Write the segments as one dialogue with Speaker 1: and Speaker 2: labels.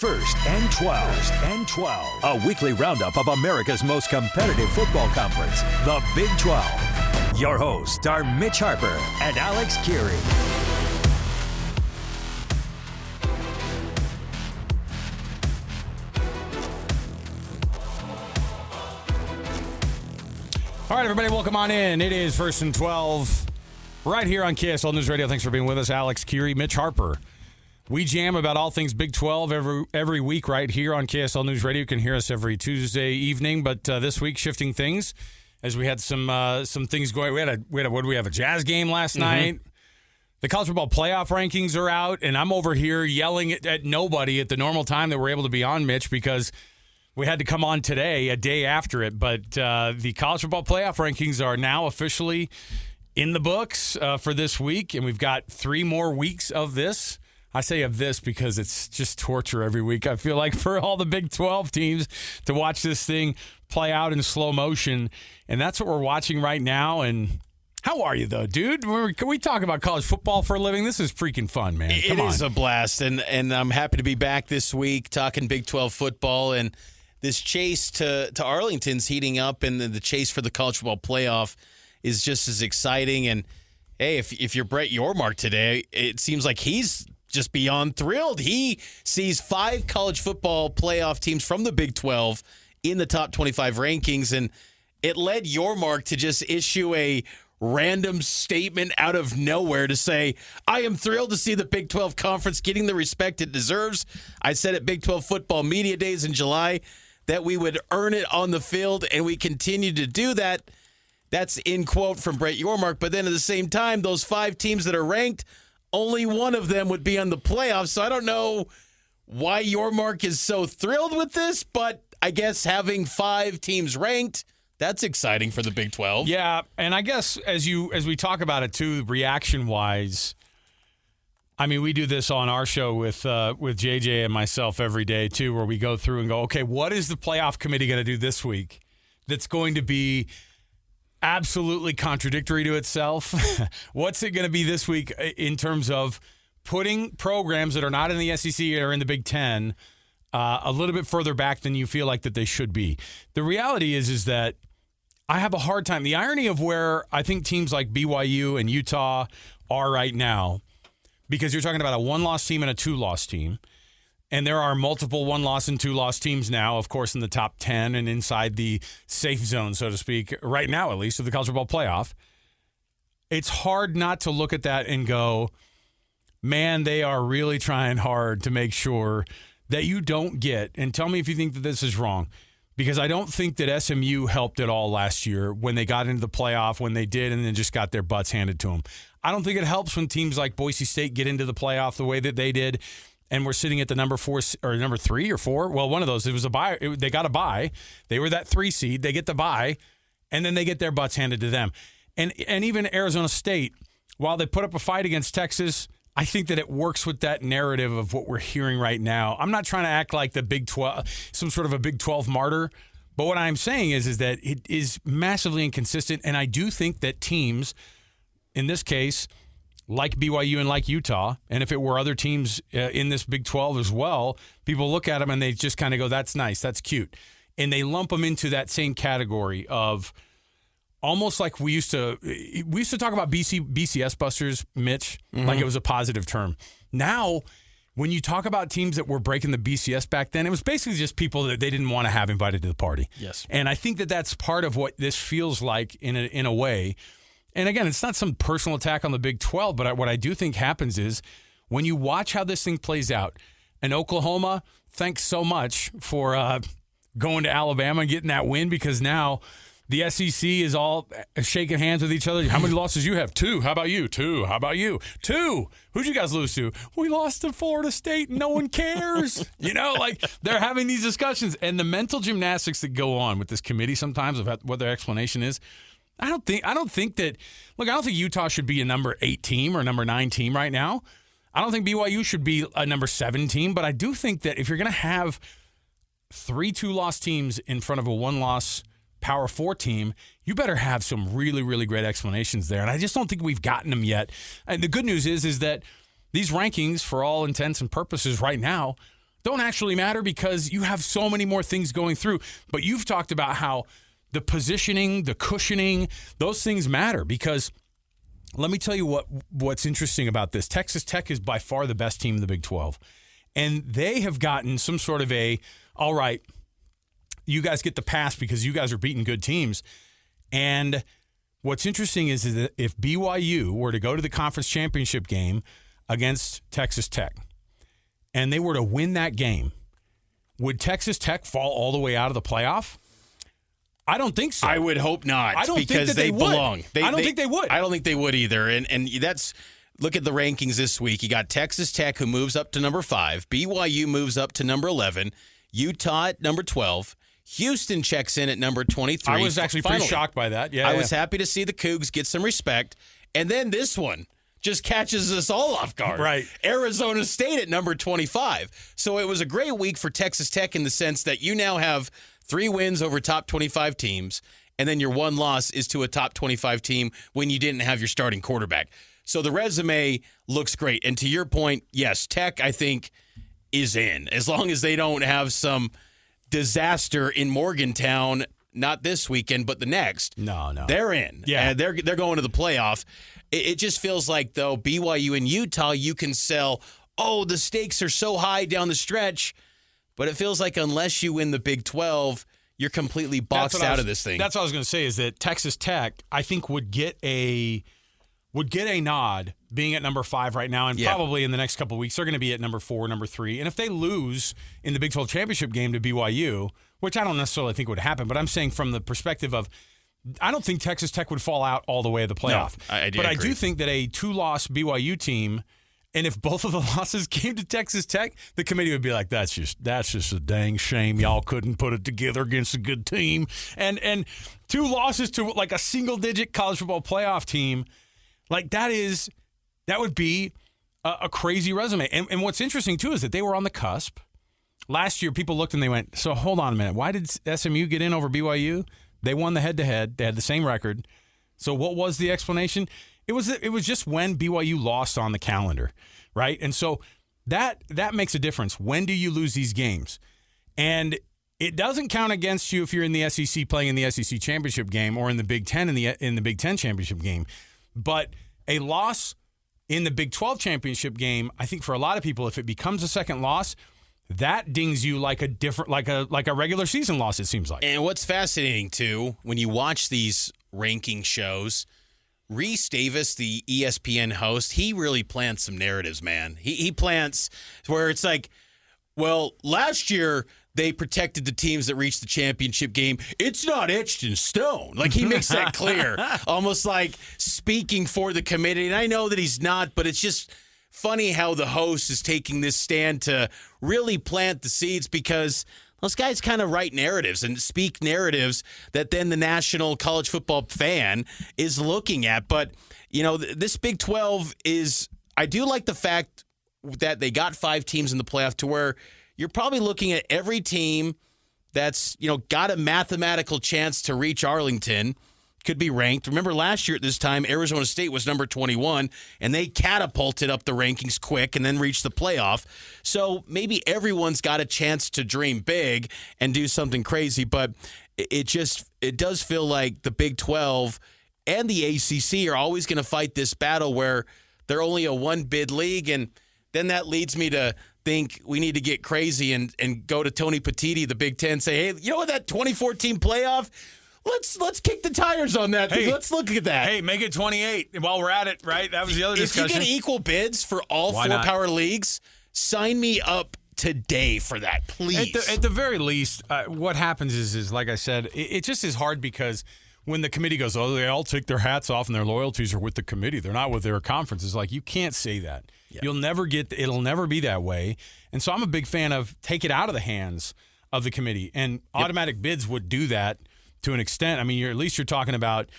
Speaker 1: First and 12. A weekly roundup of America's most competitive football conference, the Big 12. Your hosts are Mitch Harper and Alex Kirry.
Speaker 2: All right, everybody, welcome on in. It is First and 12 right here on KSL News Radio. Thanks for being with us. Alex Kirry, Mitch Harper. We jam about all things Big 12 every week right here on KSL News Radio. You can hear us every Tuesday evening, but this week shifting things as we had some things going. We had a Jazz game last night. The college football playoff rankings are out, and I'm over here yelling at nobody at the normal time that we're able to be on, Mitch, because we had to come on today, a day after it. But the college football playoff rankings are now officially in the books for this week, and we've got 3 more weeks of this. I say of this because it's just torture every week. I feel like for all the Big 12 teams to watch this thing play out in slow motion, and that's what we're watching right now. And how are you, though, dude? Can we talk about college football for a living? This is freaking fun, man.
Speaker 3: It is a blast, and I'm happy to be back this week talking Big 12 football. And this chase to Arlington's heating up, and the chase for the college football playoff is just as exciting. And, hey, if you're Brett Yormark today, it seems like he's just beyond thrilled. He sees 5 college football playoff teams from the Big 12 in the top 25 rankings, and it led Yormark to just issue a random statement out of nowhere to say, I am thrilled to see the Big 12 Conference getting the respect it deserves. I said at Big 12 Football Media Days in July that we would earn it on the field, and we continue to do that. That's in quote from Brett Yormark. But then at the same time, those 5 teams that are ranked, only one of them would be on the playoffs. So I don't know why Yormark is so thrilled with this, but I guess having 5 teams ranked, that's exciting for the Big 12.
Speaker 2: Yeah, and I guess as we talk about it too, reaction-wise, I mean, we do this on our show with JJ and myself every day too, where we go through and go, okay, what is the playoff committee going to do this week that's going to be absolutely contradictory to itself? What's it going to be this week in terms of putting programs that are not in the SEC or in the Big Ten a little bit further back than you feel like that they should be? The reality is that I have a hard time. The irony of where I think teams like BYU and Utah are right now, because you're talking about a 1-loss team and a 2-loss team. And there are multiple 1-loss and 2-loss teams now, of course, in the top 10 and inside the safe zone, so to speak, right now at least, of the college football playoff. It's hard not to look at that and go, man, they are really trying hard to make sure that you don't get, and tell me if you think that this is wrong, because I don't think that SMU helped at all last year when they got into the playoff, when they did, and then just got their butts handed to them. I don't think it helps when teams like Boise State get into the playoff the way that they did, and we're sitting at the number 4 or number 3 or 4. Well, one of those. It was a bye. They got a bye. They were that 3 seed. They get the bye, and then they get their butts handed to them. And even Arizona State, while they put up a fight against Texas, I think that it works with that narrative of what we're hearing right now. I'm not trying to act like the Big 12, some sort of a Big 12 martyr, but what I'm saying is that it is massively inconsistent, and I do think that teams, in this case, like BYU and like Utah, and if it were other teams in this Big 12 as well, people look at them and they just kind of go, that's nice, that's cute. And they lump them into that same category of almost like we used to talk about BCS busters, Mitch, like it was a positive term. Now, when you talk about teams that were breaking the BCS back then, it was basically just people that they didn't want to have invited to the party.
Speaker 3: Yes.
Speaker 2: And I think that that's part of what this feels like in a way. And again, it's not some personal attack on the Big 12, but what I do think happens is when you watch how this thing plays out, and Oklahoma, thanks so much for going to Alabama and getting that win, because now the SEC is all shaking hands with each other. How many losses you have? 2. How about you? 2. How about you? 2. Who'd you guys lose to? We lost to Florida State. No one cares. Like they're having these discussions, and the mental gymnastics that go on with this committee sometimes of what their explanation is. I don't think that. Look, I don't think Utah should be a number 8 team or number 9 team right now. I don't think BYU should be a number 7 team, but I do think that if you're going to have 3 2-loss teams in front of a 1-loss Power 4 team, you better have some really, really great explanations there. And I just don't think we've gotten them yet. And the good news is that these rankings, for all intents and purposes right now, don't actually matter because you have so many more things going through. But you've talked about how the positioning, the cushioning, those things matter because let me tell you what's interesting about this. Texas Tech is by far the best team in the Big 12. And they have gotten some sort of all right, you guys get the pass because you guys are beating good teams. And what's interesting is that if BYU were to go to the conference championship game against Texas Tech and they were to win that game, would Texas Tech fall all the way out of the playoff? I don't think so.
Speaker 3: I would hope not.
Speaker 2: I don't think
Speaker 3: because
Speaker 2: that
Speaker 3: they
Speaker 2: would.
Speaker 3: belong.
Speaker 2: I don't think they would.
Speaker 3: I don't think they would either. And that's look at the rankings this week. You got Texas Tech who moves up to number 5. BYU moves up to number 11. Utah at number 12. Houston checks in at number 23.
Speaker 2: I was actually pretty shocked by that. Yeah,
Speaker 3: I was happy to see the Cougs get some respect. And then this one just catches us all off guard.
Speaker 2: Right.
Speaker 3: Arizona State at number 25. So it was a great week for Texas Tech in the sense that you now have 3 wins over top 25 teams, and then your 1 loss is to a top 25 team when you didn't have your starting quarterback. So the resume looks great. And to your point, yes, Tech, I think, is in. As long as they don't have some disaster in Morgantown, not this weekend, but the next.
Speaker 2: No.
Speaker 3: They're in.
Speaker 2: Yeah.
Speaker 3: They're going to the playoff. It just feels like, though, BYU and Utah, you can sell, the stakes are so high down the stretch. But it feels like unless you win the Big 12, you're completely boxed out of this thing.
Speaker 2: That's what I was going to say is that Texas Tech, I think, would get a nod being at number 5 right now, and probably in the next couple of weeks they're going to be at number 4, number 3. And if they lose in the Big 12 championship game to BYU, which I don't necessarily think would happen, but I'm saying from the perspective of I don't think Texas Tech would fall out all the way of the playoff.
Speaker 3: No, I
Speaker 2: do think that a 2-loss BYU team, and if both of the losses came to Texas Tech, the committee would be like, that's just a dang shame y'all couldn't put it together against a good team. And 2 losses to like a single-digit college football playoff team, like that would be a crazy resume. And what's interesting, too, is that they were on the cusp. Last year, people looked and they went, so hold on a minute. Why did SMU get in over BYU? They won the head-to-head. They had the same record. So what was the explanation? It was just when BYU lost on the calendar, right? And so that makes a difference. When do you lose these games? And it doesn't count against you if you're in the SEC playing in the SEC championship game or in the Big Ten in the Big Ten championship game. But a loss in the Big 12 championship game, I think for a lot of people, if it becomes a second loss, that dings you like a regular season loss, it seems like.
Speaker 3: And what's fascinating, too, when you watch these ranking shows, Reese Davis, the ESPN host, he really plants some narratives, man. He plants where it's like, well, last year they protected the teams that reached the championship game. It's not etched in stone. Like, he makes that clear, almost like speaking for the committee. And I know that he's not, but it's just funny how the host is taking this stand to really plant the seeds because those guys kind of write narratives and speak narratives that then the national college football fan is looking at. But, this Big 12 is – I do like the fact that they got 5 teams in the playoff to where you're probably looking at every team that's, got a mathematical chance to reach Arlington could be ranked. Remember last year at this time, Arizona State was number 21, and they catapulted up the rankings quick and then reached the playoff. So maybe everyone's got a chance to dream big and do something crazy, but it does feel like the Big 12 and the ACC are always going to fight this battle where they're only a 1-bid league, and then that leads me to think we need to get crazy and go to Tony Petitti, the Big Ten, say, hey, you know what, that 2014 playoff, Let's kick the tires on that.
Speaker 2: Hey,
Speaker 3: let's look at that.
Speaker 2: Hey, make it 28 while we're at it, right? That was the other discussion.
Speaker 3: If you get equal bids for all
Speaker 2: Why
Speaker 3: 4
Speaker 2: not?
Speaker 3: power leagues, sign me up today for that, please.
Speaker 2: At the very least, what happens is like I said, it just is hard because when the committee goes, they all take their hats off and their loyalties are with the committee. They're not with their conference. It's like, you can't say that. Yeah. It'll never be that way. And so I'm a big fan of take it out of the hands of the committee. And automatic bids would do that to an extent. I mean, you're talking about,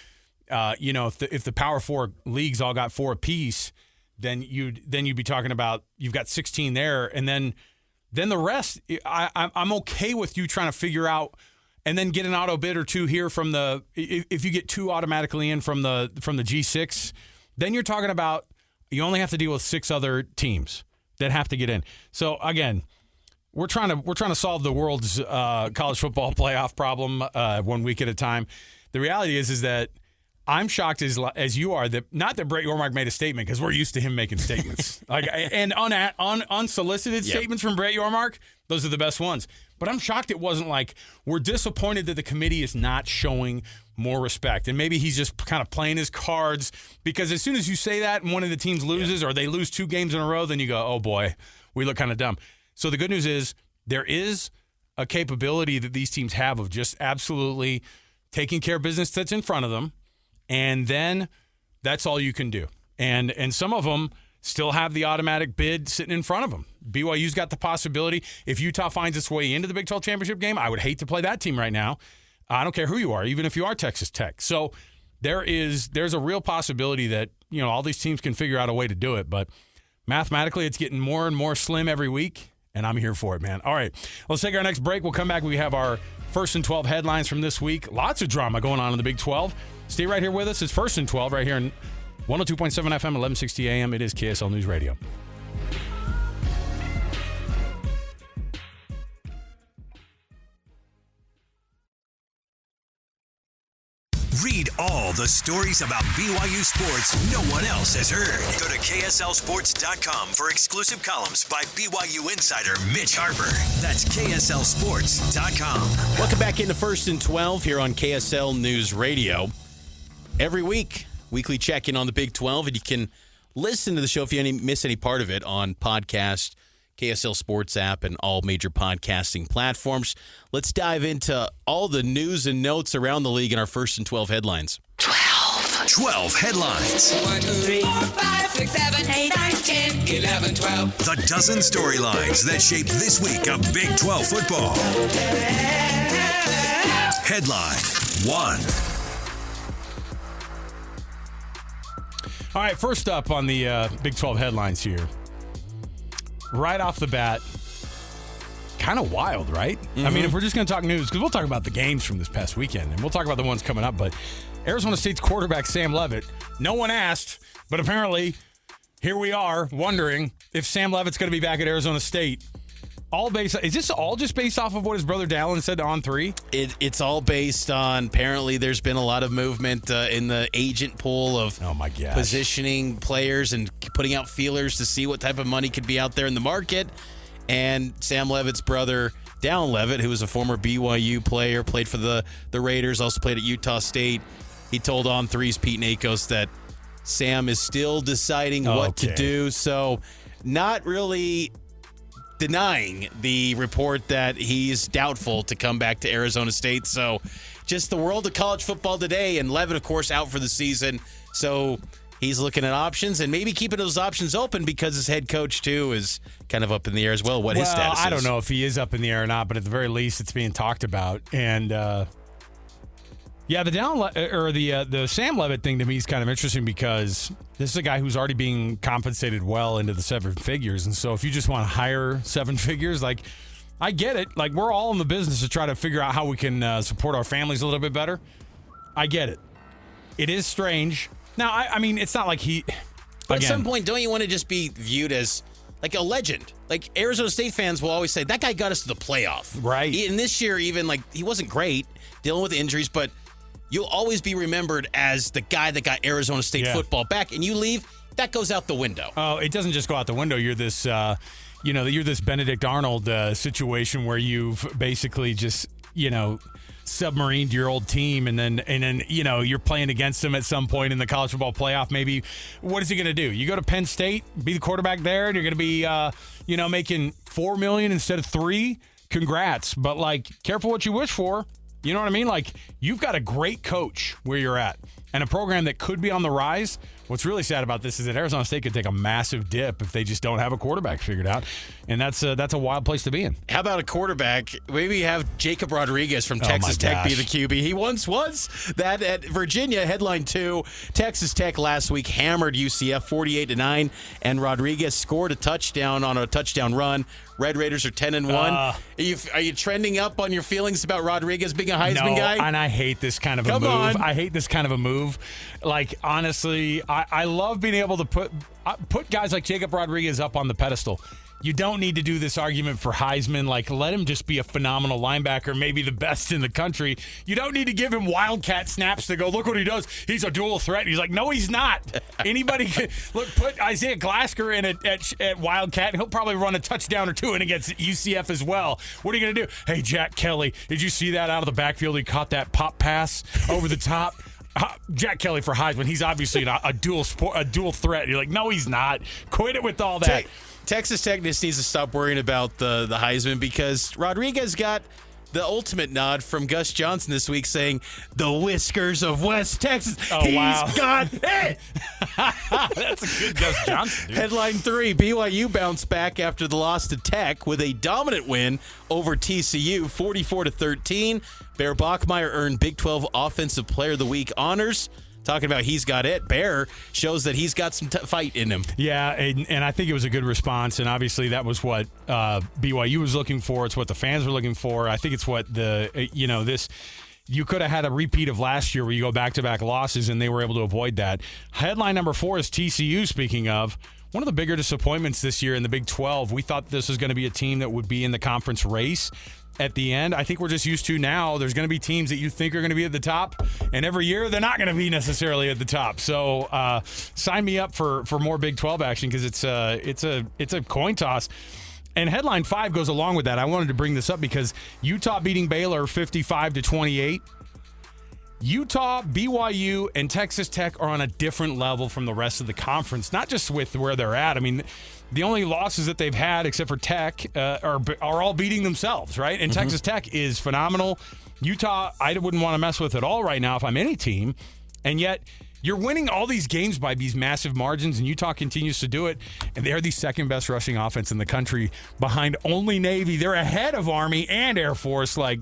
Speaker 2: if the Power 4 leagues all got 4 apiece, then you'd be talking about you've got 16 there, and then the rest. I'm okay with you trying to figure out, and then get an auto bid or 2 here from the. If you get 2 automatically in from the G6, then you're talking about you only have to deal with 6 other teams that have to get in. So again, we're trying to solve the world's college football playoff problem 1 week at a time. The reality is that I'm shocked as you are that not that Brett Yormark made a statement, because we're used to him making statements and unsolicited statements from Brett Yormark. Those are the best ones. But I'm shocked it wasn't like, we're disappointed that the committee is not showing more respect. And maybe he's just kind of playing his cards, because as soon as you say that and one of the teams loses or they lose 2 games in a row, then you go, oh boy, we look kind of dumb. So the good news is there is a capability that these teams have of just absolutely taking care of business that's in front of them. And then that's all you can do. And some of them still have the automatic bid sitting in front of them. BYU's got the possibility. If Utah finds its way into the Big 12 championship game, I would hate to play that team right now. I don't care who you are, even if you are Texas Tech. So there's a real possibility that, all these teams can figure out a way to do it. But mathematically, it's getting more and more slim every week, and I'm here for it, man. All right, let's take our next break. We'll come back. We have our First and 12 headlines from this week. Lots of drama going on in the Big 12. Stay right here with us. It's First and 12 right here in 102.7 FM, 1160 AM. It is KSL News Radio.
Speaker 1: Read all the stories about BYU sports no one else has heard. Go to KSLSports.com for exclusive columns by BYU insider Mitch Harper. That's KSLSports.com.
Speaker 3: Welcome back into First and 12 here on KSL News Radio. Every week, weekly check-in on the Big 12, and you can listen to the show if you miss any part of it on podcast, KSL Sports app, and all major podcasting platforms. Let's dive into all the news and notes around the league in our First and 12 headlines.
Speaker 1: 12 headlines.
Speaker 4: 1, 2, 3, 4, 5, 6, 7, 8, 9, 10, 11, 12.
Speaker 1: The dozen storylines that shape this week of Big 12 football. Headline 1.
Speaker 2: All right, first up on the Big 12 headlines here. Right off the bat, kind of wild, right? Mm-hmm. I mean, if we're just going to talk news, because we'll talk about the games from this past weekend, and we'll talk about the ones coming up, but Arizona State's quarterback, Sam Leavitt, no one asked, but apparently here we are wondering if Sam Leavitt's going to be back at Arizona State. Is this all just based off of what his brother Dallin said on 3?
Speaker 3: It's all based on, apparently there's been a lot of movement in the agent pool of positioning players and putting out feelers to see what type of money could be out there in the market. And Sam Leavitt's brother, Dallin Leavitt, who was a former BYU player, played for the Raiders, also played at Utah State. He told On 3's Pete Nakos that Sam is still deciding what to do. So not really denying the report that he's doubtful to come back to Arizona State. So just the world of college football today, and Leavitt, of course, out for the season. So he's looking at options and maybe keeping those options open because his head coach, too, is kind of up in the air as well, his status is.
Speaker 2: I don't know if he is up in the air or not, but at the very least, it's being talked about. And, the Sam Leavitt thing to me is kind of interesting because this is a guy who's already being compensated well into the 7 figures. And so if you just want to hire 7 figures, like, I get it. Like, we're all in the business to try to figure out how we can support our families a little bit better. I get it. It is strange. Now, I mean, it's not like he...
Speaker 3: But at some point, don't you want to just be viewed as like a legend? Like, Arizona State fans will always say, that guy got us to the playoff.
Speaker 2: Right.
Speaker 3: And this year, even, like, he wasn't great dealing with injuries, but you'll always be remembered as the guy that got Arizona State football back, and you leave, that goes out the window.
Speaker 2: Oh, it doesn't just go out the window. You're this, you're this Benedict Arnold situation where you've basically just, submarined your old team, and then you're playing against them at some point in the college football playoff. Maybe what is he going to do? You go to Penn State, be the quarterback there, and you're going to be, making $4 million instead of $3 million. Congrats, but careful what you wish for. You know what I mean? You've got a great coach where you're at and a program that could be on the rise. What's really sad about this is that Arizona State could take a massive dip if they just don't have a quarterback figured out, and that's a wild place to be in.
Speaker 3: How about a quarterback? Maybe have Jacob Rodriguez from Texas Tech be the QB. He once was that at Virginia. Headline 2, Texas Tech last week hammered UCF 48-9, and Rodriguez scored a touchdown on a touchdown run. Red Raiders are 10-1. Are you trending up on your feelings about Rodriguez being a Heisman guy?
Speaker 2: And I hate this kind of a move. I hate this kind of a move. Honestly, I love being able to put guys like Jacob Rodriguez up on the pedestal. You don't need to do this argument for Heisman. Like, let him just be a phenomenal linebacker, maybe the best in the country. You don't need to give him wildcat snaps to go, look what he does. He's a dual threat. He's like, no, he's not. Anybody can look. Put Isaiah Glasker in at wildcat, and he'll probably run a touchdown or two in against UCF as well. What are you going to do? Hey, Jack Kelly, did you see that out of the backfield? He caught that pop pass over the top. Jack Kelly for Heisman. He's obviously a dual threat. You're like, no, he's not. Quit it with all that.
Speaker 3: Texas Tech just needs to stop worrying about the Heisman because Rodriguez got the ultimate nod from Gus Johnson this week saying, the whiskers of West Texas.
Speaker 2: Oh,
Speaker 3: He's
Speaker 2: wow.
Speaker 3: got it.
Speaker 2: That's a good Gus Johnson, dude.
Speaker 3: Headline 3, BYU bounced back after the loss to Tech with a dominant win over TCU, 44-13. Bear Bachmeier earned Big 12 Offensive Player of the Week honors. Talking about he's got it. Bear shows that he's got some fight in him.
Speaker 2: Yeah, and I think it was a good response, and obviously that was what BYU was looking for. It's what the fans were looking for. I think it's what you could have had a repeat of last year where you go back-to-back losses, and they were able to avoid that. Headline number 4 is TCU, speaking of. One of the bigger disappointments this year in the Big 12. We thought this was going to be a team that would be in the conference race at the end. I think we're just used to now. There's going to be teams that you think are going to be at the top, and every year they're not going to be necessarily at the top. So sign me up for more Big 12 action because it's a coin toss. And headline 5 goes along with that. I wanted to bring this up because Utah beating Baylor 55-28. Utah, BYU, and Texas Tech are on a different level from the rest of the conference, not just with where they're at. I mean, the only losses that they've had, except for Tech, are all beating themselves, right? And Texas Tech is phenomenal. Utah, I wouldn't want to mess with at all right now if I'm any team. And yet, you're winning all these games by these massive margins, and Utah continues to do it. And they're the second-best rushing offense in the country behind only Navy. They're ahead of Army and Air Force, like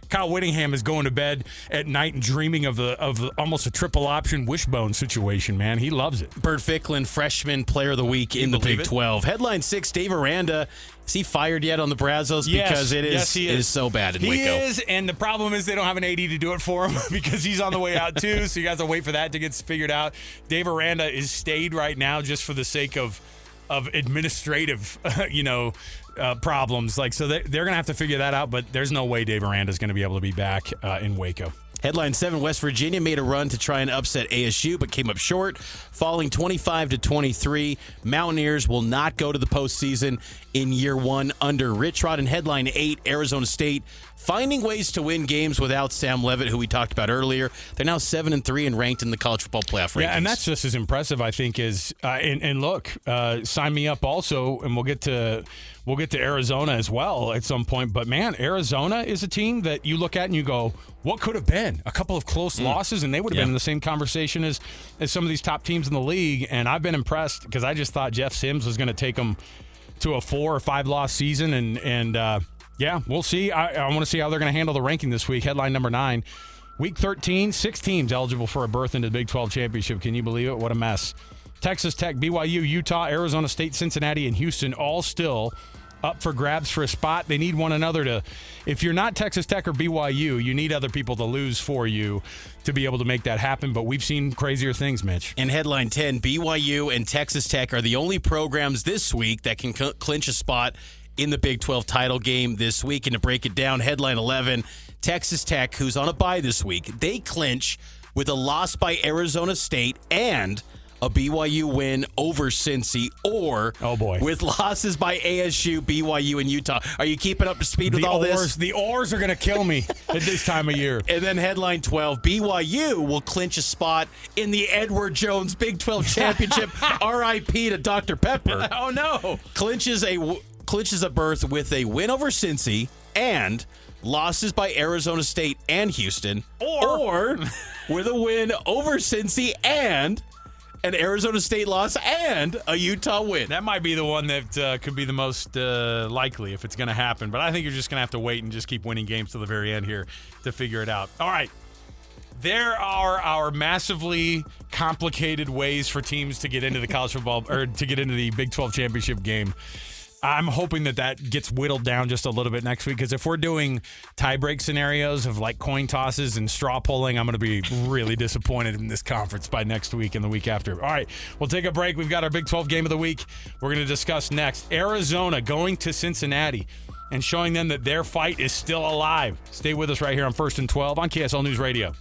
Speaker 2: Kyle Whittingham is going to bed at night and dreaming of the almost a triple option wishbone situation, man. He loves it.
Speaker 3: Bert Ficklin, freshman player of the week in the Big 12. Headline 6, Dave Aranda. Is he fired yet on the Brazos?
Speaker 2: Yes.
Speaker 3: Because it is so bad in Waco.
Speaker 2: He is, and the problem is they don't have an AD to do it for him because he's on the way out too, so you have to wait for that to get figured out. Dave Aranda is stayed right now just for the sake of administrative, problems. Like, so they're going to have to figure that out, but there's no way Dave Aranda is going to be able to be back in Waco.
Speaker 3: Headline 7, West Virginia made a run to try and upset ASU, but came up short, falling 25-23. Mountaineers will not go to the postseason in year 1 under Rich Rod. And headline 8, Arizona State finding ways to win games without Sam Leavitt, who we talked about earlier. They're now 7-3 and ranked in the college football playoff rankings.
Speaker 2: Yeah, and that's just as impressive, I think, as and look, sign me up also, and we'll get to Arizona as well at some point. But man, Arizona is a team that you look at and you go, what could have been? A couple of close losses, and they would have been in the same conversation as some of these top teams in the league. And I've been impressed because I just thought Jeff Sims was going to take them to a 4 or 5 loss season, and we'll see. I want to see how they're going to handle the ranking this week. Headline number 9, Week 13, 6 teams eligible for a berth into the Big 12 championship. Can you believe it? What a mess. Texas Tech, BYU, Utah, Arizona State, Cincinnati, and Houston all still up for grabs for a spot. They need one another to, if you're not Texas Tech or BYU, you need other people to lose for you to be able to make that happen. But we've seen crazier things, Mitch.
Speaker 3: And headline 10, BYU and Texas Tech are the only programs this week that can clinch a spot in the Big 12 title game this week. And to break it down, headline 11, Texas Tech, who's on a bye this week, they clinch with a loss by Arizona State and a BYU win over Cincy, or with losses by ASU, BYU, and Utah. Are you keeping up to speed with all this?
Speaker 2: The oars are going to kill me at this time of year.
Speaker 3: And then headline 12, BYU will clinch a spot in the Edward Jones Big 12 Championship. R.I.P. to Dr. Pepper.
Speaker 2: Oh, no.
Speaker 3: Clinches a berth with a win over Cincy and losses by Arizona State and Houston, or with a win over Cincy and an Arizona State loss and a Utah win.
Speaker 2: That might be the one that could be the most likely if it's going to happen. But I think you're just going to have to wait and just keep winning games to the very end here to figure it out. All right. There are our massively complicated ways for teams to get into the college football or to get into the Big 12 championship game. I'm hoping that gets whittled down just a little bit next week, because if we're doing tiebreak scenarios of like coin tosses and straw polling, I'm going to be really disappointed in this conference by next week and the week after. All right, we'll take a break. We've got our Big 12 game of the week we're going to discuss next. Arizona going to Cincinnati and showing them that their fight is still alive. Stay with us right here on First and 12 on KSL News Radio.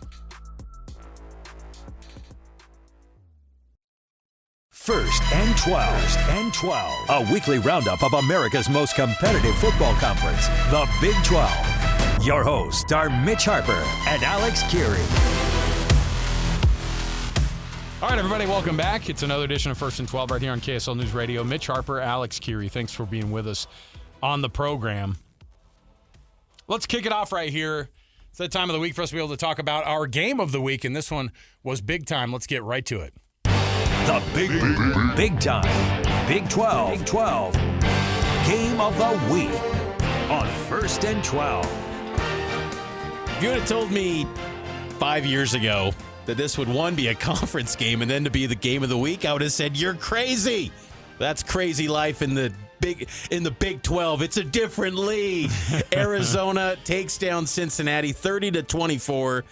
Speaker 5: First and 12. A weekly roundup of America's most competitive football conference, the Big 12. Your hosts are Mitch Harper and Alex Kirry.
Speaker 2: All right, everybody, welcome back. It's another edition of First and 12 right here on KSL News Radio. Mitch Harper, Alex Kirry, thanks for being with us on the program. Let's kick it off right here. It's that time of the week for us to be able to talk about our game of the week, and this one was big time. Let's get right to it.
Speaker 5: The big time Big 12 game of the week on First and 12.
Speaker 3: If you would have told me 5 years ago that this would, one, be a conference game and then to be the game of the week, I would have said, you're crazy. That's crazy life in the Big 12. It's a different league. Arizona takes down Cincinnati 30-24.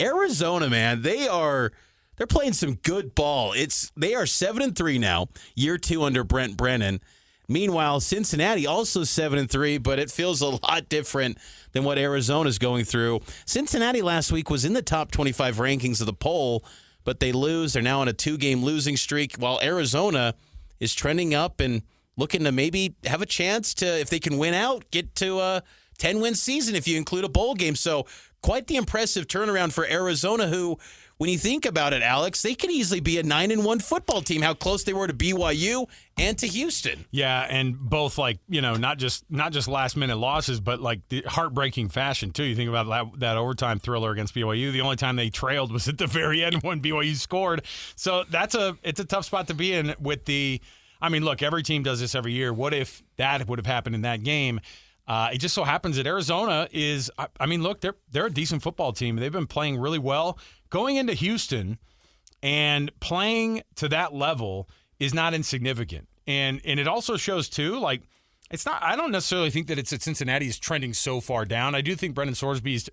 Speaker 3: Arizona, man, they're playing some good ball. They are 7-3 now, year 2 under Brent Brennan. Meanwhile, Cincinnati also 7-3, but it feels a lot different than what Arizona's going through. Cincinnati last week was in the top 25 rankings of the poll, but they lose. They're now on a 2-game losing streak, while Arizona is trending up and looking to maybe have a chance to, if they can win out, get to a 10-win season if you include a bowl game. So quite the impressive turnaround for Arizona, who, when you think about it, Alex, they could easily be a 9-1 football team, how close they were to BYU and to Houston.
Speaker 2: Yeah, and both, like, you know, not just last-minute losses, but like the heartbreaking fashion, too. You think about that overtime thriller against BYU. The only time they trailed was at the very end when BYU scored. So it's a tough spot to be in with the – I mean, look, every team does this every year. What if that would have happened in that game? It just so happens that Arizona is – I mean, look, they're a decent football team. They've been playing really well. Going into Houston and playing to that level is not insignificant. And it also shows, too, like, it's not – I don't necessarily think that it's that Cincinnati is trending so far down. I do think Brendan Sorsby's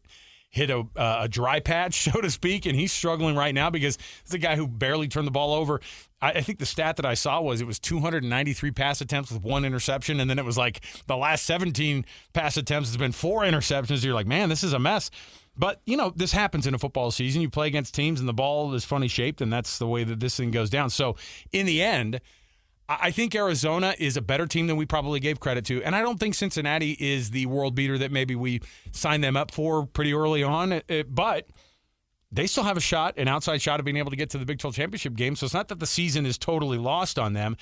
Speaker 2: hit a dry patch, so to speak, and he's struggling right now because he's a guy who barely turned the ball over. I think the stat that I saw was it was 293 pass attempts with 1 interception, and then it was like the last 17 pass attempts has been 4 interceptions. You're like, man, this is a mess. But, you know, this happens in a football season. You play against teams and the ball is funny shaped, and that's the way that this thing goes down. So, in the end, I think Arizona is a better team than we probably gave credit to. And I don't think Cincinnati is the world beater that maybe we signed them up for pretty early on. But they still have a shot, an outside shot of being able to get to the Big 12 championship game. So it's not that the season is totally lost on them.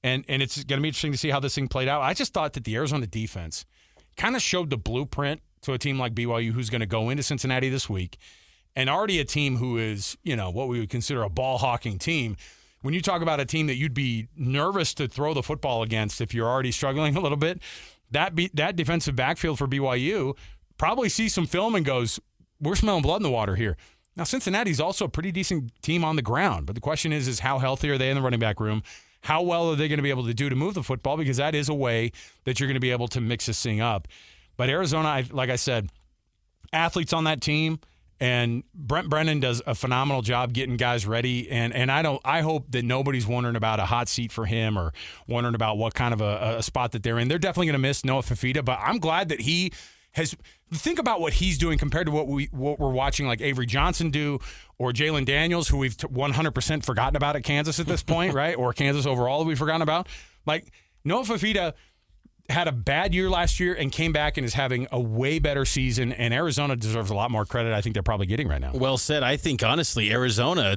Speaker 2: And it's going to be interesting to see how this thing played out. I just thought that the Arizona defense kind of showed the blueprint to a team like BYU who's going to go into Cincinnati this week. And already a team who is, you know, what we would consider a ball-hawking team. When you talk about a team that you'd be nervous to throw the football against if you're already struggling a little bit, that defensive backfield for BYU probably sees some film and goes, we're smelling blood in the water here. Now, Cincinnati's also a pretty decent team on the ground, but the question is how healthy are they in the running back room? How well are they going to be able to do to move the football? Because that is a way that you're going to be able to mix this thing up. But Arizona, like I said, athletes on that team, and Brent Brennan does a phenomenal job getting guys ready. And I hope that nobody's wondering about a hot seat for him or wondering about what kind of a spot that they're in. They're definitely going to miss Noah Fifita, but I'm glad that he has – think about what he's doing compared to what we're watching like Avery Johnson do or Jalen Daniels, who we've 100% forgotten about at Kansas at this point, right? Or Kansas overall we've forgotten about. Like, Noah Fifita had a bad year last year and came back and is having a way better season, and Arizona deserves a lot more credit I think they're probably getting right now.
Speaker 3: Well said. I think, honestly, Arizona,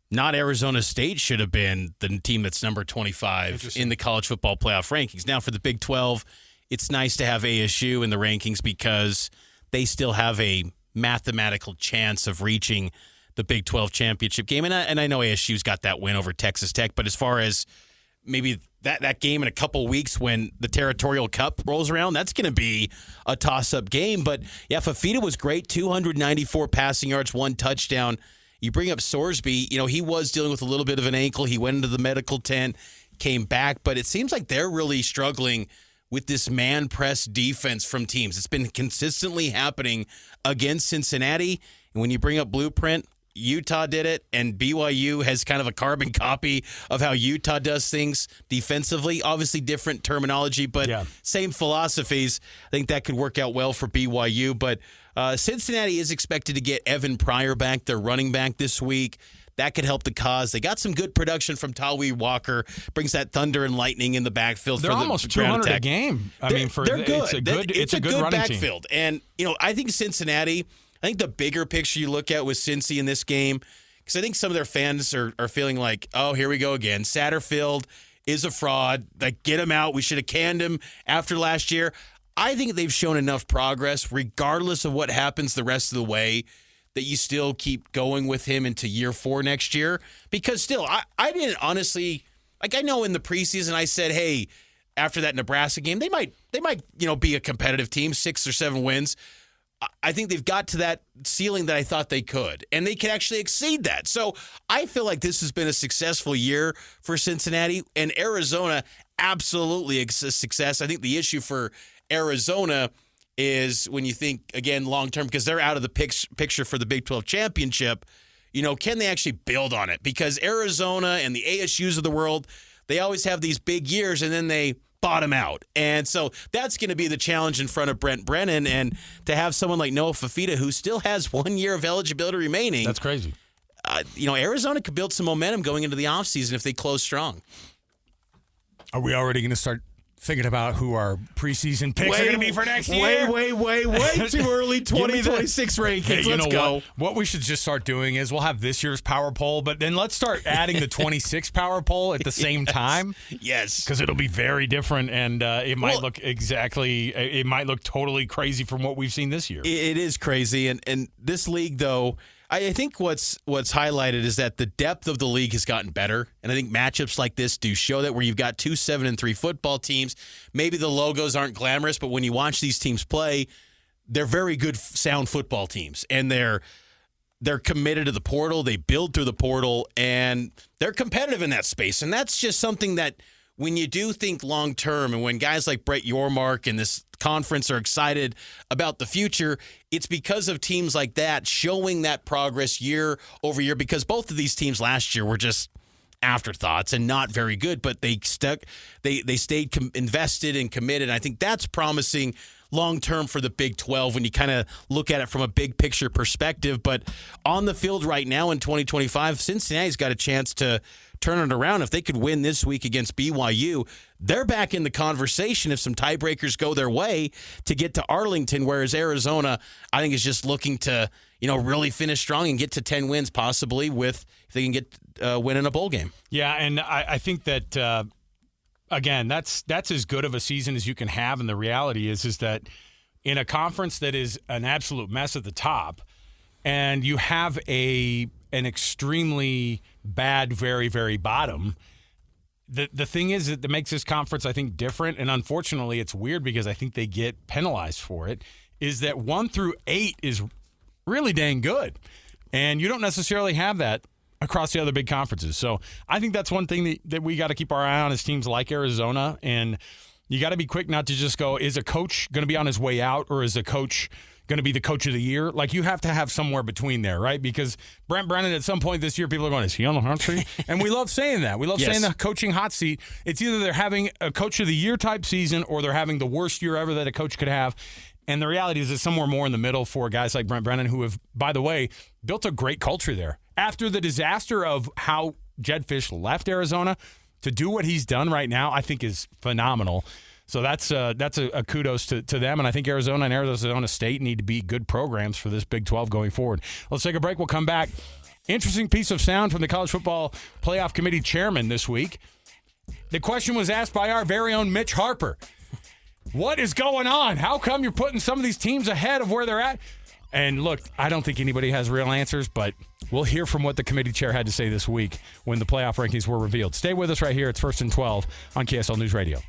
Speaker 3: not Arizona State, should have been the team that's number 25 in the college football playoff rankings. Now, for the Big 12, it's nice to have ASU in the rankings because they still have a mathematical chance of reaching the Big 12 championship game. And I know ASU's got that win over Texas Tech, but as far as maybe that game in a couple weeks when the Territorial Cup rolls around, that's going to be a toss-up game. But, yeah, Fifita was great, 294 passing yards, 1 touchdown. You bring up Sorsby, you know, he was dealing with a little bit of an ankle. He went into the medical tent, came back, but it seems like they're really struggling with this man press defense from teams. It's been consistently happening against Cincinnati. And when you bring up blueprint, Utah did it, and BYU has kind of a carbon copy of how Utah does things defensively. Obviously different terminology, but same philosophies. I think that could work out well for BYU. But Cincinnati is expected to get Evan Pryor back, their running back, this week. That could help the cause. They got some good production from Tawee Walker. Brings that thunder and lightning in the backfield.
Speaker 2: They're
Speaker 3: for
Speaker 2: almost
Speaker 3: the
Speaker 2: 200
Speaker 3: attack.
Speaker 2: a game.
Speaker 3: They're good.
Speaker 2: It's a good running
Speaker 3: backfield.
Speaker 2: team.
Speaker 3: And, I think Cincinnati, I think the bigger picture you look at with Cincy in this game, because I think some of their fans are feeling like, oh, here we go again. Satterfield is a fraud. Like, get him out. We should have canned him after last year. I think they've shown enough progress, regardless of what happens the rest of the way, that you still keep going with him into year 4 next year. Because still, I didn't honestly, like, I know in the preseason I said, hey, after that Nebraska game, they might be a competitive team, 6 or 7 wins. I think they've got to that ceiling that I thought they could, and they can actually exceed that. So I feel like this has been a successful year for Cincinnati, and Arizona absolutely a success. I think the issue for Arizona is when you think, again, long-term, because they're out of the picture for the Big 12 championship, can they actually build on it? Because Arizona and the ASUs of the world, they always have these big years, and then they bottom out. And so that's going to be the challenge in front of Brent Brennan. And to have someone like Noah Fafita, who still has 1 year of eligibility remaining.
Speaker 2: That's crazy.
Speaker 3: Arizona could build some momentum going into the offseason if they close strong.
Speaker 2: Are we already going to start thinking about who our preseason picks are going to be for next year?
Speaker 3: Way too early 2026 rankings.
Speaker 2: Hey,
Speaker 3: let's go.
Speaker 2: What we should just start doing is we'll have this year's power poll, but then let's start adding the 26 power poll at the same time.
Speaker 3: Yes.
Speaker 2: Because it'll be very different, and it might look totally crazy from what we've seen this year.
Speaker 3: It is crazy, and this league, though, I think what's highlighted is that the depth of the league has gotten better, and I think matchups like this do show that, where you've got 2 7-3 football teams. Maybe the logos aren't glamorous, but when you watch these teams play, they're very good, sound football teams, and they're committed to the portal. They build through the portal, and they're competitive in that space, and that's just something that when you do think long term, and when guys like Brett Yormark and this conference are excited about the future, it's because of teams like that showing that progress year over year, because both of these teams last year were just afterthoughts and not very good, but they stayed invested and committed. And I think that's promising long term for the Big 12 when you kind of look at it from a big picture perspective. But on the field right now in 2025, Cincinnati's got a chance to turn it around. If they could win this week against BYU, they're back in the conversation if some tiebreakers go their way to get to Arlington, whereas Arizona, I think, is just looking to, really finish strong and get to 10 wins possibly if they can get win in a bowl game.
Speaker 2: Yeah, and I think that, again, that's as good of a season as you can have, and the reality is that in a conference that is an absolute mess at the top, and you have an extremely bad, very, very bottom. The thing is that makes this conference, I think, different, and unfortunately it's weird because I think they get penalized for it, is that 1 through 8 is really dang good. And you don't necessarily have that across the other big conferences. So I think that's one thing that we got to keep our eye on as teams like Arizona, and you got to be quick not to just go, is a coach going to be on his way out, or is a coach going to be the coach of the year? Like, you have to have somewhere between there, right? Because Brent Brennan, at some point this year, people are going, is he on the hot seat? And we love saying that. We love saying the coaching hot seat. It's either they're having a coach of the year type season, or they're having the worst year ever that a coach could have. And the reality is it's somewhere more in the middle for guys like Brent Brennan, who have, by the way, built a great culture there. After the disaster of how Jed Fish left Arizona, to do what he's done right now, I think is phenomenal. So that's a kudos to them, and I think Arizona and Arizona State need to be good programs for this Big 12 going forward. Let's take a break. We'll come back. Interesting piece of sound from the College Football Playoff Committee chairman this week. The question was asked by our very own Mitch Harper. What is going on? How come you're putting some of these teams ahead of where they're at? And look, I don't think anybody has real answers, but we'll hear from what the committee chair had to say this week when the playoff rankings were revealed. Stay with us right here. It's 1st and 12 on KSL News Radio.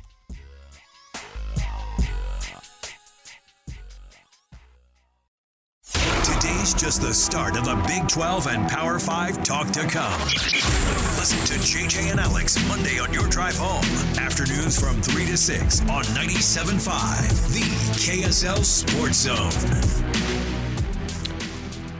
Speaker 1: Today He's just the start of the Big 12 and Power 5 talk to come. Listen to JJ and Alex Monday on your drive home. Afternoons from 3 to 6 on 97.5, the KSL Sports Zone.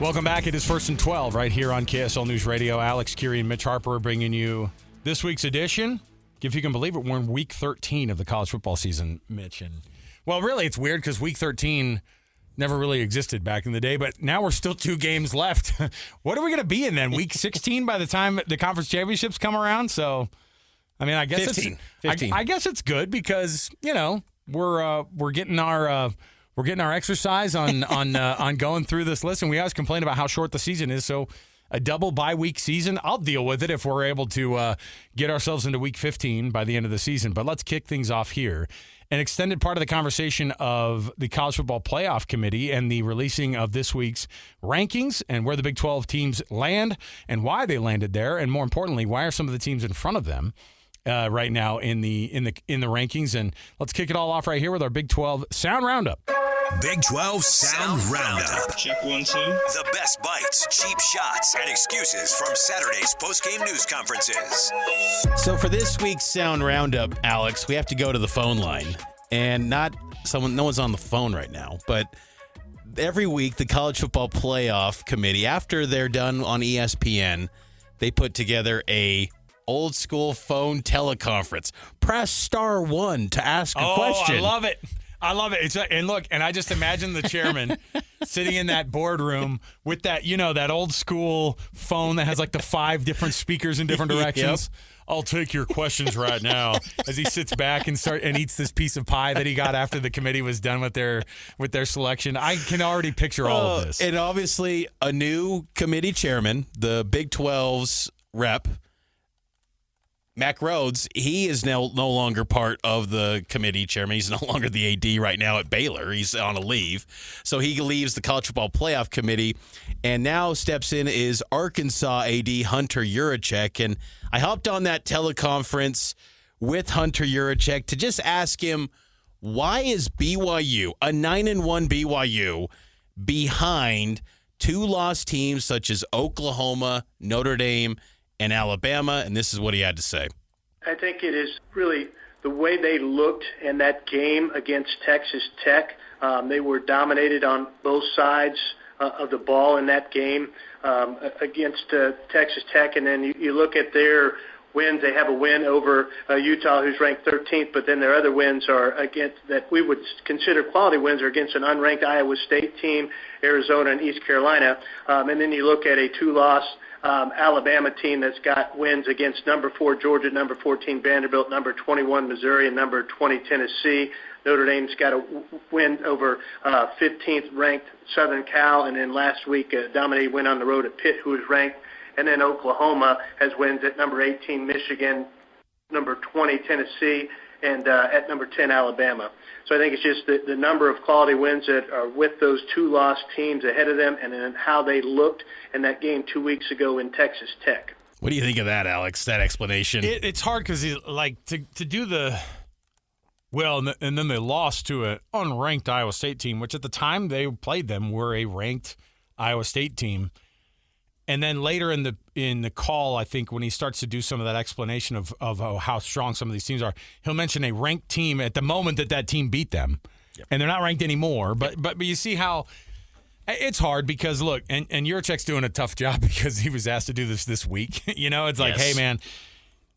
Speaker 2: Welcome back. It is First and 12 right here on KSL News Radio. Alex, Kirry, and Mitch Harper are bringing you this week's edition. If you can believe it, we're in week 13 of the college football season, Mitch. And well, really, it's weird because week 13 never really existed back in the day, but now we're still 2 games left. What are we going to be in then? Week 16 by the time the conference championships come around? So, I mean, I guess
Speaker 3: 15.
Speaker 2: I guess it's good because, you know, we're getting our exercise on going through this list, and we always complain about how short the season is. So a double bye-week season, I'll deal with it if we're able to get ourselves into week 15 by the end of the season. But let's kick things off here. An extended part of the conversation of the College Football Playoff Committee and the releasing of this week's rankings and where the Big 12 teams land and why they landed there, and more importantly, why are some of the teams in front of them right now in the rankings. And let's kick it all off right here with our Big 12 Sound Roundup.
Speaker 1: Big 12 Sound Roundup.
Speaker 6: Check 1, 2.
Speaker 1: The best bites, cheap shots, and excuses from Saturday's postgame news conferences.
Speaker 3: So for this week's Sound Roundup, Alex, we have to go to the phone line. And no one's on the phone right now, but every week the College Football Playoff Committee, after they're done on ESPN, they put together a old school phone teleconference. Press star 1 to ask a question.
Speaker 2: I love it. I love it. And look, and I just imagine the chairman sitting in that boardroom with that, that old school phone that has like the 5 different speakers in different directions. Yep. I'll take your questions right now as he sits back and eats this piece of pie that he got after the committee was done with their selection. I can already picture all of this.
Speaker 3: And obviously a new committee chairman, the Big 12's rep, Mac Rhodes, he is now no longer part of the committee chairman. He's no longer the AD right now at Baylor. He's on a leave. So he leaves the College Football Playoff Committee, and now steps in is Arkansas AD Hunter Yurachek. And I hopped on that teleconference with Hunter Yurachek to just ask him, why is BYU, a 9-1 BYU, behind 2 lost teams such as Oklahoma, Notre Dame, and Alabama? And this is what he had to say.
Speaker 7: I think it is really the way they looked in that game against Texas Tech. They were dominated on both sides of the ball in that game against Texas Tech. And then you look at their wins. They have a win over Utah, who's ranked 13th, but then their other wins are against that we would consider quality wins are against an unranked Iowa State team, Arizona, and East Carolina. And then you look at a 2-loss Alabama team that's got wins against number 4 Georgia, number 14 Vanderbilt, number 21 Missouri, and number 20 Tennessee. Notre Dame's got a win over 15th ranked Southern Cal, and then last week a dominating win on the road at Pitt, who is ranked. And then Oklahoma has wins at number 18 Michigan, number 20 Tennessee, and at number 10 Alabama. So I think it's just the number of quality wins that are with those 2 lost teams ahead of them, and then how they looked in that game 2 weeks ago in Texas Tech.
Speaker 3: What do you think of that, Alex, that explanation?
Speaker 2: It's hard because to do the – well, and then they lost to an unranked Iowa State team, which at the time they played them were a ranked Iowa State team. And then later in the call, I think when he starts to do some of that explanation of how strong some of these teams are, he'll mention a ranked team at the moment that team beat them. Yep. And they're not ranked anymore. But you see how it's hard because, look, and Yurachek's doing a tough job because he was asked to do this week. It's like, Hey, man,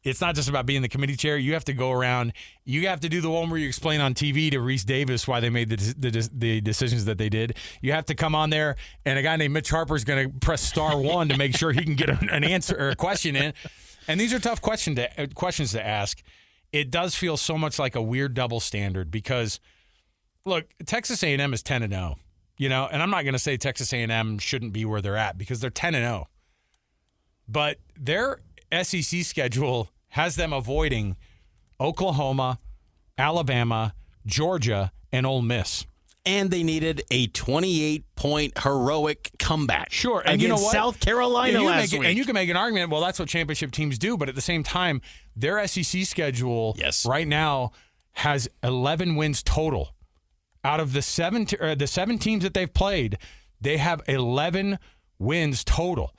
Speaker 2: it's not just about being the committee chair. You have to go around. You have to do the one where you explain on TV to Reese Davis why they made the decisions that they did. You have to come on there, and a guy named Mitch Harper is going to press star 1 to make sure he can get an answer or a question in. And these are tough questions to ask. It does feel so much like a weird double standard because, look, Texas A&M is 10-0. And I'm not going to say Texas A&M shouldn't be where they're at because they're 10-0. But their SEC schedule has them avoiding Oklahoma, Alabama, Georgia, and Ole Miss.
Speaker 3: And they needed a 28-point heroic comeback.
Speaker 2: Sure. And
Speaker 3: against
Speaker 2: you know what?
Speaker 3: South Carolina last week.
Speaker 2: And you can make an argument, well, that's what championship teams do. But at the same time, their SEC schedule right now has 11 wins total. Out of the 7 teams that they've played, They have 11 wins total.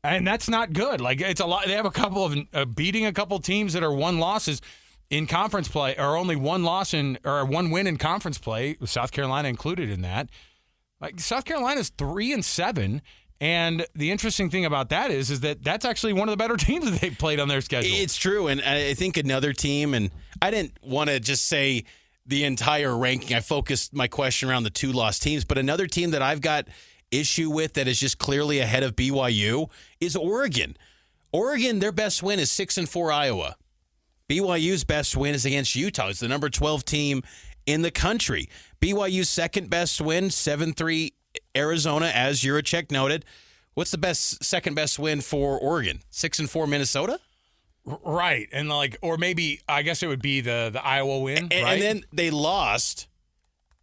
Speaker 2: And that's not good. Like, it's a lot. They have a couple of beating a couple teams that are 1 losses in conference play, or only 1 win in conference play, South Carolina included in that. Like, South Carolina's 3-7. And the interesting thing about that is that that's actually one of the better teams that they've played on their schedule.
Speaker 3: It's true. And I think another team, and I didn't want to just say the entire ranking. I focused my question around the 2-loss teams. But another team that I've got issue with that is just clearly ahead of BYU is Oregon. Oregon, their best win is 6-4 Iowa. BYU's best win is against Utah. It's the number 12 team in the country. BYU's second best win, 7-3 Arizona, as Juracek noted. What's the second best win for Oregon? 6-4 Minnesota?
Speaker 2: Right. And or maybe, I guess it would be the Iowa win, right?
Speaker 3: And then they lost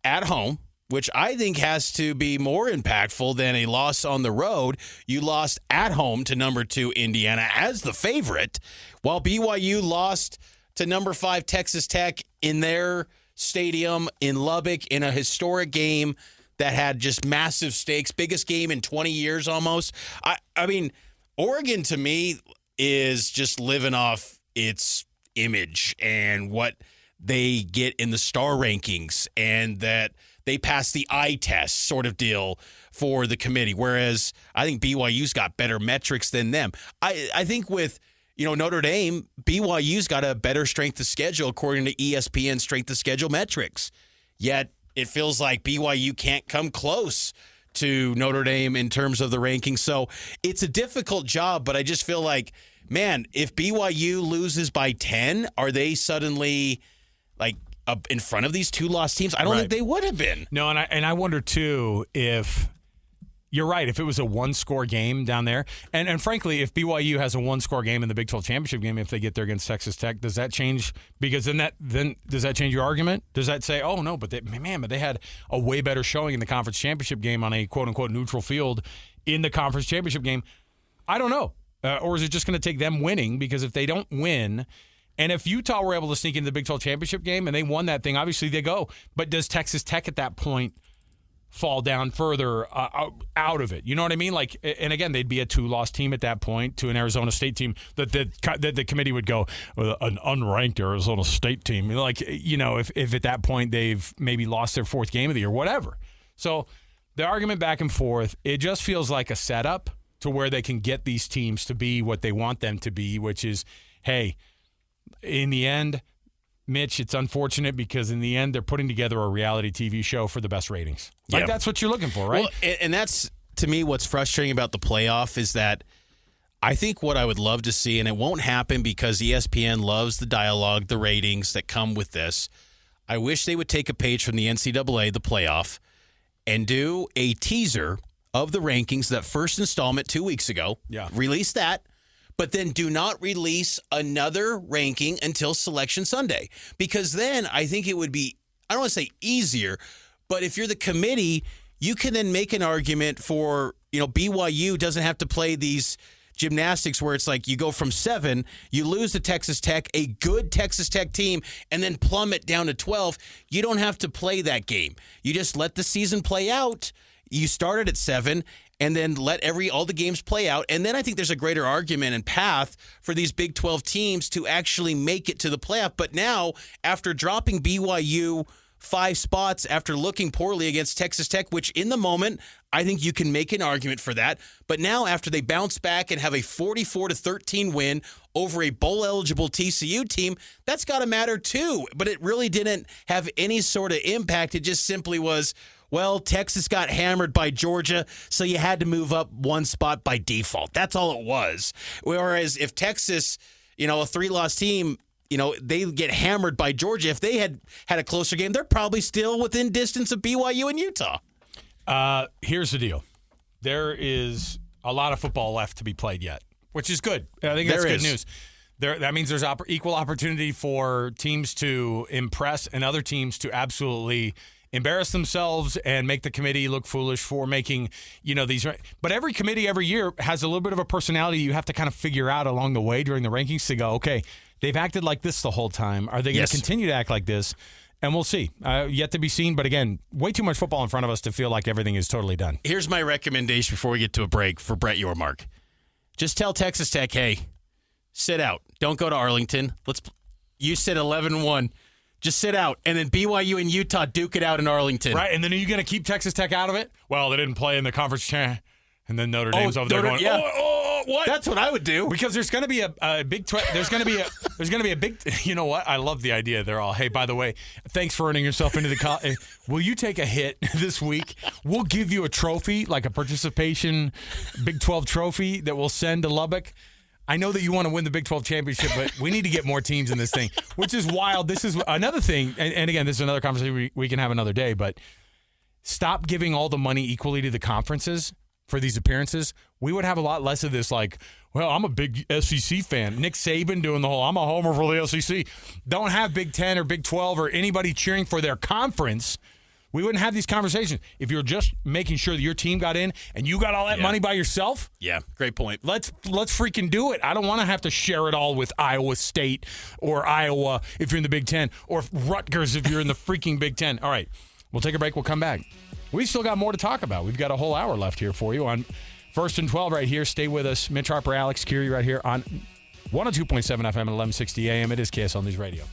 Speaker 3: at home, which I think has to be more impactful than a loss on the road. You lost at home to number 2 Indiana as the favorite, while BYU lost to number 5 Texas Tech in their stadium in Lubbock in a historic game that had just massive stakes, biggest game in 20 years almost. I mean, Oregon to me is just living off its image and what they get in the star rankings, and that they pass the eye test sort of deal for the committee, whereas I think BYU's got better metrics than them. I think with Notre Dame, BYU's got a better strength of schedule according to ESPN strength of schedule metrics, yet it feels like BYU can't come close to Notre Dame in terms of the rankings. So it's a difficult job, but I just feel like, man, if BYU loses by 10, are they suddenly up in front of these 2-loss teams? I don't think they would have been.
Speaker 2: No, and I wonder too if you're right. If it was a 1-score game down there, and frankly, if BYU has a 1-score game in the Big 12 championship game, if they get there against Texas Tech, does that change? Because then does that change your argument? Does that say, oh no, but they had a way better showing in the conference championship game on a quote unquote neutral field in the conference championship game? I don't know. Or is it just going to take them winning? Because if they don't win, and if Utah were able to sneak into the Big 12 championship game and they won that thing, obviously they go. But does Texas Tech at that point fall down further out of it? You know what I mean? And again, they'd be a 2-loss team at that point to an Arizona State team that the committee would go, an unranked Arizona State team. If at that point they've maybe lost their 4th game of the year, whatever. So the argument back and forth, it just feels like a setup to where they can get these teams to be what they want them to be, which is, hey, in the end, Mitch, it's unfortunate because in the end, they're putting together a reality TV show for the best ratings. That's what you're looking for, right?
Speaker 3: Well, and that's, to me, what's frustrating about the playoff is that I think what I would love to see, and it won't happen because ESPN loves the dialogue, the ratings that come with this. I wish they would take a page from the NCAA, the playoff, and do a teaser of the rankings, that first installment 2 weeks ago.
Speaker 2: Yeah.
Speaker 3: Release that. But then do not release another ranking until Selection Sunday. Because then I think it would be, I don't want to say easier, but if you're the committee, you can then make an argument for, BYU doesn't have to play these gymnastics where it's like you go from 7, you lose to Texas Tech, a good Texas Tech team, and then plummet down to 12. You don't have to play that game. You just let the season play out. You started at 7, and then let all the games play out. And then I think there's a greater argument and path for these Big 12 teams to actually make it to the playoff. But now, after dropping BYU 5 spots, after looking poorly against Texas Tech, which in the moment, I think you can make an argument for that. But now, after they bounce back and have a 44-13 win over a bowl-eligible TCU team, that's got to matter too. But it really didn't have any sort of impact. It just simply was, well, Texas got hammered by Georgia, so you had to move up 1 spot by default. That's all it was. Whereas if Texas, a 3-loss team, they get hammered by Georgia, if they had a closer game, they're probably still within distance of BYU and Utah.
Speaker 2: Here's the deal. There is a lot of football left to be played yet, which is good. I think that's good news. That means there's equal opportunity for teams to impress and other teams to absolutely embarrass themselves and make the committee look foolish for making, these. But every committee every year has a little bit of a personality you have to kind of figure out along the way during the rankings to go, okay, they've acted like this the whole time. Are they going to continue to act like this? And we'll see. Yet to be seen. But again, way too much football in front of us to feel like everything is totally done.
Speaker 3: Here's my recommendation before we get to a break for Brett Yormark. Just tell Texas Tech, hey, sit out. Don't go to Arlington. You said 11-1. Just sit out. And then BYU and Utah duke it out in Arlington.
Speaker 2: Right, and then are you going to keep Texas Tech out of it? Well, they didn't play in the conference. And then Notre Dame's over there going, what?
Speaker 3: That's what I would do.
Speaker 2: Because there's going to be a big there's going to be a big, you know what? I love the idea. They're all, hey, by the way, thanks for earning yourself into the will you take a hit this week? We'll give you a trophy, like a participation Big 12 trophy that we'll send to Lubbock. I know that you want to win the Big 12 championship, but we need to get more teams in this thing, which is wild. This is another thing, and again, this is another conversation we can have another day, but stop giving all the money equally to the conferences for these appearances. We would have a lot less of this like, well, I'm a big SEC fan. Nick Saban doing the whole, I'm a homer for the SEC. Don't have Big 10 or Big 12 or anybody cheering for their conference. We wouldn't have these conversations if you're just making sure that your team got in and you got all that money by yourself.
Speaker 3: Yeah, great point.
Speaker 2: Let's freaking do it. I don't want to have to share it all with Iowa State or Iowa if you're in the Big 10 or Rutgers if you're in the freaking Big 10. All right, we'll take a break. We'll come back. We've still got more to talk about. We've got a whole hour left here for you on First and 12 right here. Stay with us. Mitch Harper, Alex Kirry right here on 102.7 FM and 1160 AM. It is KSL News Radio.